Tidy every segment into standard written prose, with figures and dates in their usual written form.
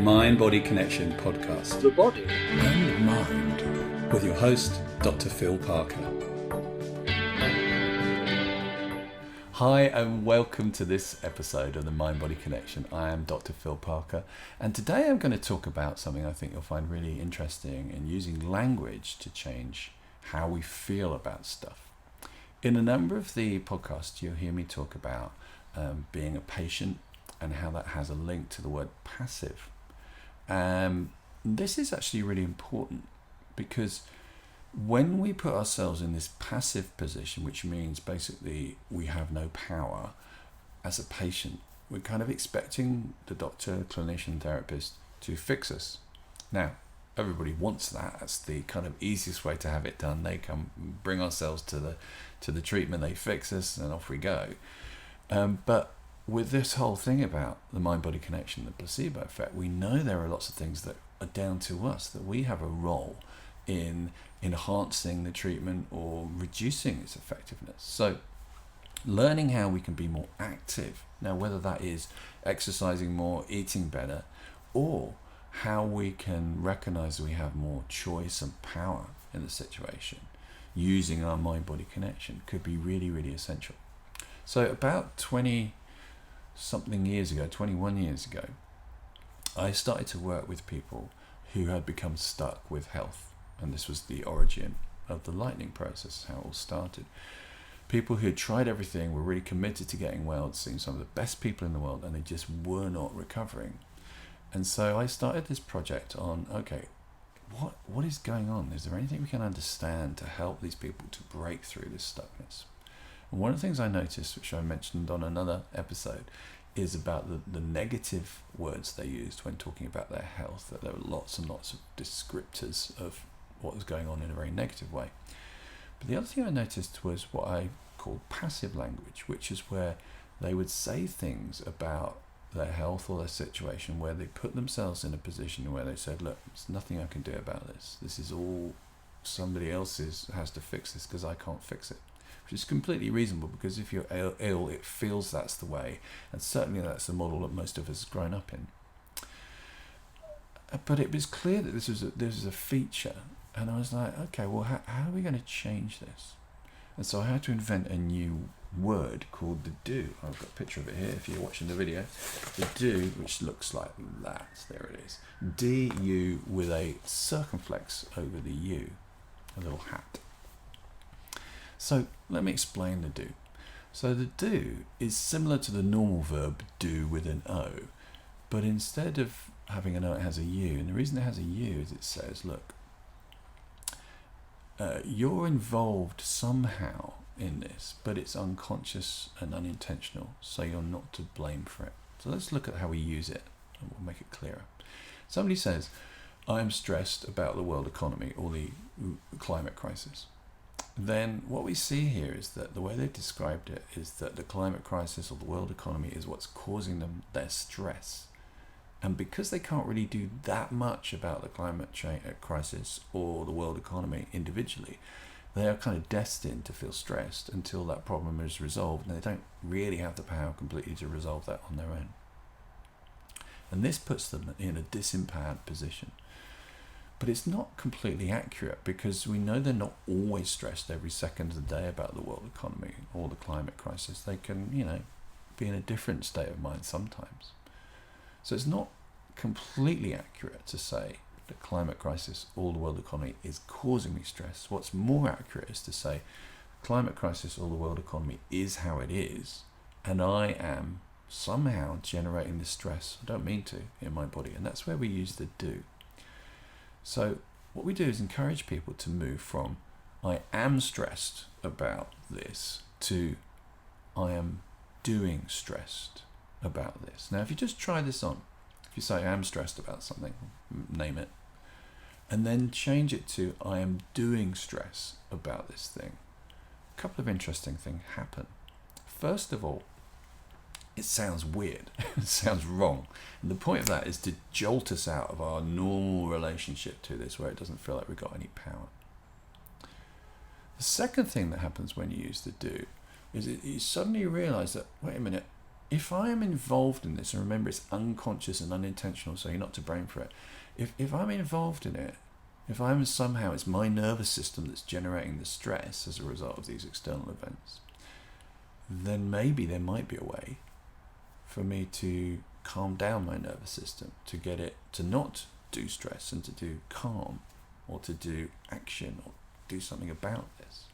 Mind Body Connection podcast. The body and mind. With your host, Dr. Phil Parker. Hi and welcome to this episode of the Mind Body Connection. I am Dr. Phil Parker, and today I'm going to talk about something I think you'll find really interesting in using language to change how we feel about stuff. In a number of the podcasts, you'll hear me talk about being a patient and how that has a link to the word passive. This is actually really important because when we put ourselves in this passive position, which means basically we have no power as a patient, we're kind of expecting the doctor, clinician, therapist to fix us. Now, everybody wants that. That's the kind of easiest way to have it done. They come bring ourselves to the treatment, they fix us, and off we go. But with this whole thing about the mind-body connection, the placebo effect, we know there are lots of things that are down to us, that we have a role in enhancing the treatment or reducing its effectiveness. So learning how we can be more active, now whether that is exercising more, eating better, or how we can recognize that we have more choice and power in the situation using our mind-body connection could be really, really essential. So about 21 years ago, I started to work with people who had become stuck with health. And this was the origin of the lightning process, how it all started. People who had tried everything, were really committed to getting well, had seen some of the best people in the world, and they just were not recovering. And so I started this project on, okay, what is going on? Is there anything we can understand to help these people to break through this stuckness? And one of the things I noticed, which I mentioned on another episode, is about the negative words they used when talking about their health, that there were lots and lots of descriptors of what was going on in a very negative way. But the other thing I noticed was what I called passive language, which is where they would say things about their health or their situation where they put themselves in a position where they said, look, there's nothing I can do about this. This is all somebody else has to fix this because I can't fix it. Which is completely reasonable, because if you're ill, it feels that's the way, and certainly that's the model that most of us have grown up in. But it was clear that this was a feature, and I was like, okay, well, how are we going to change this? And so I had to invent a new word called the do. I've got a picture of it here if you're watching the video. The do, which looks like that. There it is. D-U with a circumflex over the U, a little hat. So let me explain the do. So the do is similar to the normal verb do with an O, but instead of having an O, it has a U. And the reason it has a U is it says, look, you're involved somehow in this, but it's unconscious and unintentional, so you're not to blame for it. So let's look at how we use it, and we'll make it clearer. Somebody says, I am stressed about the world economy or the climate crisis. Then what we see here is that the way they've described it is that the climate crisis or the world economy is what's causing them their stress. And because they can't really do that much about the climate crisis or the world economy individually, they are kind of destined to feel stressed until that problem is resolved, and they don't really have the power completely to resolve that on their own. And this puts them in a disempowered position. But it's not completely accurate, because we know they're not always stressed every second of the day about the world economy or the climate crisis. They can, be in a different state of mind sometimes. So it's not completely accurate to say the climate crisis or the world economy is causing me stress. What's more accurate is to say climate crisis or the world economy is how it is, and I am somehow generating the stress I don't mean to in my body. And that's where we use the do. So what we do is encourage people to move from I am stressed about this to I am doing stressed about this. Now, if you just try this on, if you say I am stressed about something, name it, and then change it to I am doing stress about this thing, a couple of interesting things happen. First of all, it sounds weird. It sounds wrong. And the point of that is to jolt us out of our normal relationship to this, where it doesn't feel like we've got any power. The second thing that happens when you use the do is you suddenly realize that, wait a minute, if I am involved in this, and remember it's unconscious and unintentional, so you're not to blame for it. If I'm involved in it, if I'm somehow, it's my nervous system that's generating the stress as a result of these external events, then maybe there might be a way for me to calm down my nervous system, to get it to not do stress and to do calm, or to do action, or do something about this.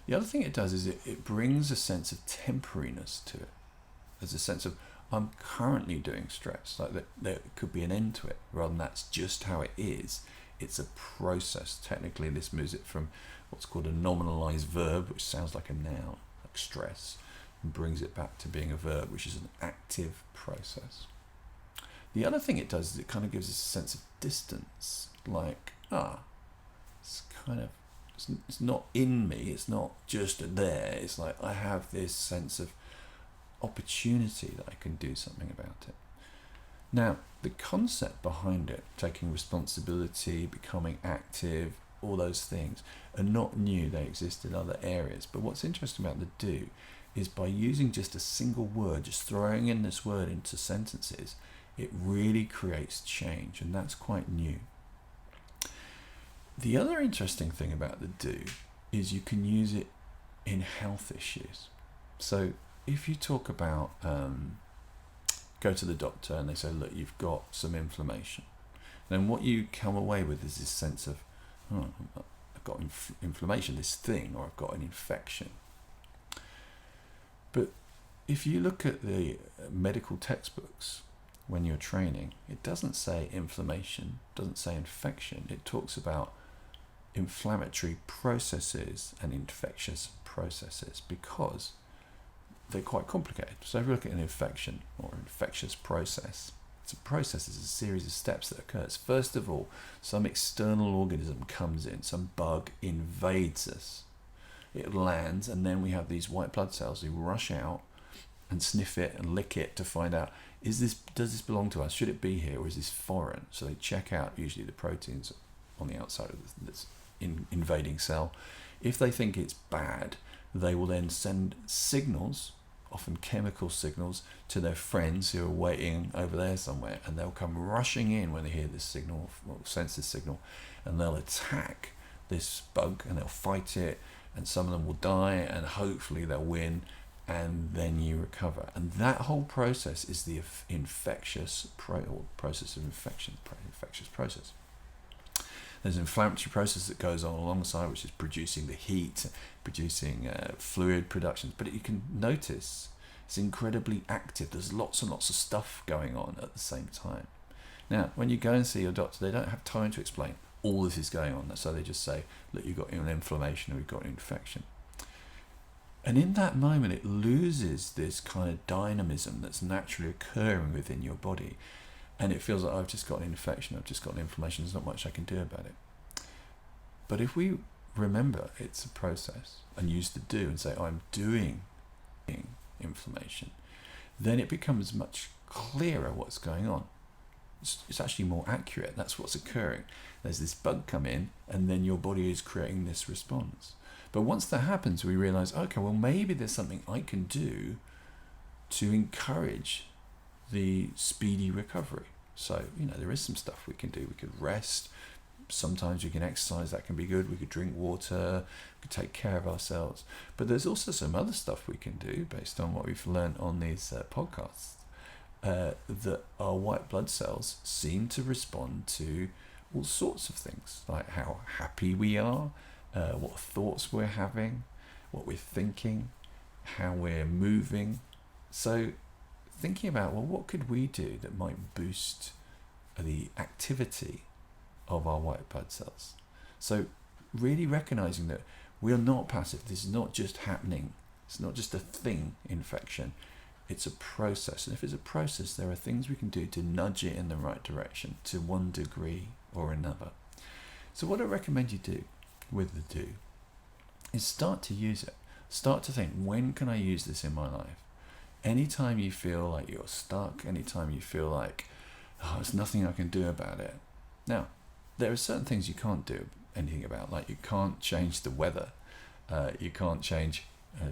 The other thing it does is it brings a sense of temporariness to it. There's a sense of, I'm currently doing stress, like that there could be an end to it, rather than that's just how it is. It's a process. Technically, this moves it from what's called a nominalized verb, which sounds like a noun, like stress, and brings it back to being a verb, which is an active process. The other thing it does is it kind of gives us a sense of distance, like, it's kind of, it's not in me, it's not just there, it's like I have this sense of opportunity that I can do something about it. Now, the concept behind it, taking responsibility, becoming active, all those things, are not new. They exist in other areas. But what's interesting about the do is by using just a single word, just throwing in this word into sentences, it really creates change, and that's quite new. The other interesting thing about the do is you can use it in health issues. So if you talk about go to the doctor and they say, look, you've got some inflammation, then what you come away with is this sense of, I've got inflammation, this thing, or I've got an infection. But if you look at the medical textbooks when you're training, it doesn't say inflammation, doesn't say infection. It talks about inflammatory processes and infectious processes, because they're quite complicated. So if you look at an infection or infectious process, it's a process, it's a series of steps that occurs. First of all, some external organism comes in, some bug invades us. It lands, and then we have these white blood cells who rush out and sniff it and lick it to find out, does this belong to us? Should it be here, or is this foreign? So they check out usually the proteins on the outside of this invading cell. If they think it's bad, they will then send signals, often chemical signals, to their friends who are waiting over there somewhere, and they'll come rushing in when they hear this signal, or sense this signal, and they'll attack this bug and they'll fight it, and some of them will die, and hopefully they'll win, and then you recover. And that whole process is the infectious process of infection, infectious process. There's an inflammatory process that goes on alongside, which is producing the heat, producing fluid production. But you can notice it's incredibly active. There's lots and lots of stuff going on at the same time. Now, when you go and see your doctor, they don't have time to explain all this is going on. So they just say, look, you've got an inflammation or you've got an infection. And in that moment, it loses this kind of dynamism that's naturally occurring within your body. And it feels like, I've just got an infection, I've just got an inflammation, there's not much I can do about it. But if we remember it's a process and use the do and say, I'm doing inflammation, then it becomes much clearer what's going on. It's actually more accurate. That's what's occurring. There's this bug come in, and then your body is creating this response. But once that happens, we realize, okay, well, maybe there's something I can do to encourage the speedy recovery. So, there is some stuff we can do. We could rest. Sometimes we can exercise. That can be good. We could drink water. We could take care of ourselves. But there's also some other stuff we can do based on what we've learned on these podcasts, that our white blood cells seem to respond to all sorts of things, like how happy we are, what thoughts we're having, what we're thinking, how we're moving. So thinking about, well, what could we do that might boost the activity of our white blood cells? So really recognizing that we are not passive. This is not just happening. It's not just a thing, infection. It's a process. And if it's a process, there are things we can do to nudge it in the right direction to one degree or another. So what I recommend you do with the do is start to use it. Start to think, when can I use this in my life? Anytime you feel like you're stuck, anytime you feel like, there's nothing I can do about it. Now, there are certain things you can't do anything about, like you can't change the weather, you can't change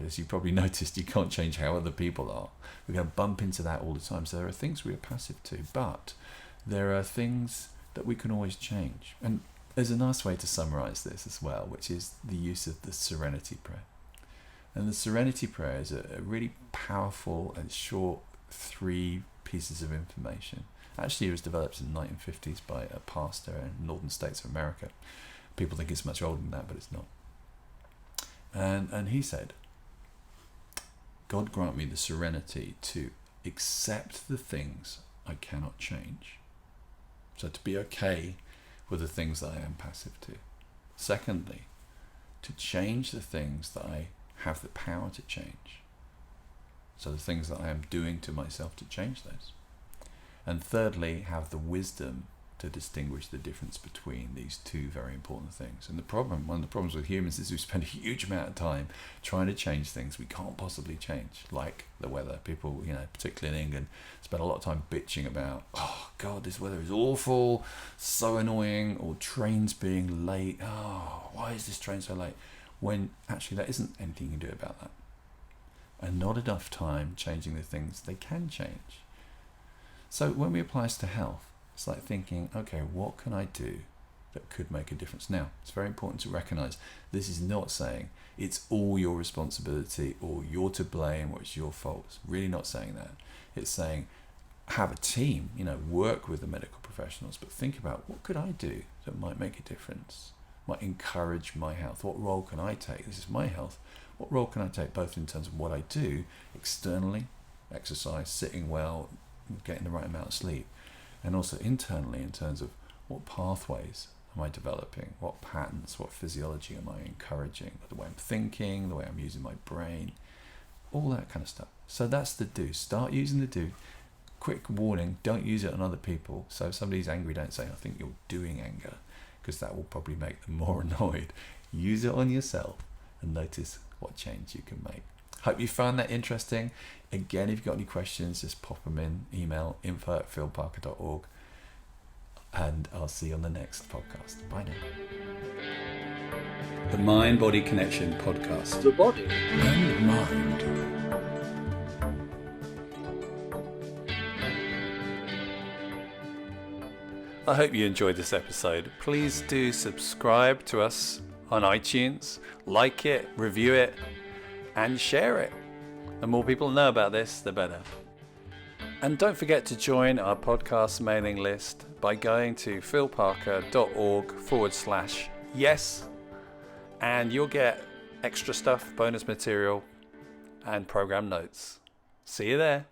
as you probably noticed, you can't change how other people are. We're going to bump into that all the time. So there are things we are passive to, but there are things that we can always change. And there's a nice way to summarize this as well, which is the use of the Serenity Prayer. And the Serenity Prayer is a really powerful and short 3 pieces of information. Actually, it was developed in the 1950s by a pastor in northern states of America. People think it's much older than that, but it's not. And he said, God grant me the serenity to accept the things I cannot change. So to be okay with the things that I am passive to. Secondly, to change the things that I have the power to change. So the things that I am doing to myself to change those. And thirdly, have the wisdom to distinguish the difference between these 2 very important things. And one of the problems with humans is we spend a huge amount of time trying to change things we can't possibly change, like the weather. People, particularly in England, spend a lot of time bitching about, oh God, this weather is awful, so annoying, or trains being late. Oh, why is this train so late? When actually there isn't anything you can do about that. And not enough time changing the things they can change. So when we apply this to health, it's like thinking, okay, what can I do that could make a difference? Now, it's very important to recognize this is not saying it's all your responsibility or you're to blame or it's your fault. It's really not saying that. It's saying have a team, work with the medical professionals, but think about what could I do that might make a difference, might encourage my health. What role can I take? This is my health. What role can I take both in terms of what I do externally, exercise, sitting well, getting the right amount of sleep, and also internally in terms of what pathways am I developing, what patterns, what physiology am I encouraging, the way I'm thinking, the way I'm using my brain, all that kind of stuff. So that's the do. Start using the do. Quick warning, don't use it on other people. So if somebody's angry, don't say, I think you're doing anger, because that will probably make them more annoyed. Use it on yourself and notice what change you can make. Hope you found that interesting. Again, if you've got any questions, just pop them in. Email info@philparker.org. And I'll see you on the next podcast. Bye now. The Mind-Body Connection podcast. The body and mind. I hope you enjoyed this episode. Please do subscribe to us on iTunes, like it, review it, and share it. The more people know about this, the better. And don't forget to join our podcast mailing list by going to philparker.org/yes, and you'll get extra stuff, bonus material, and program notes. See you there.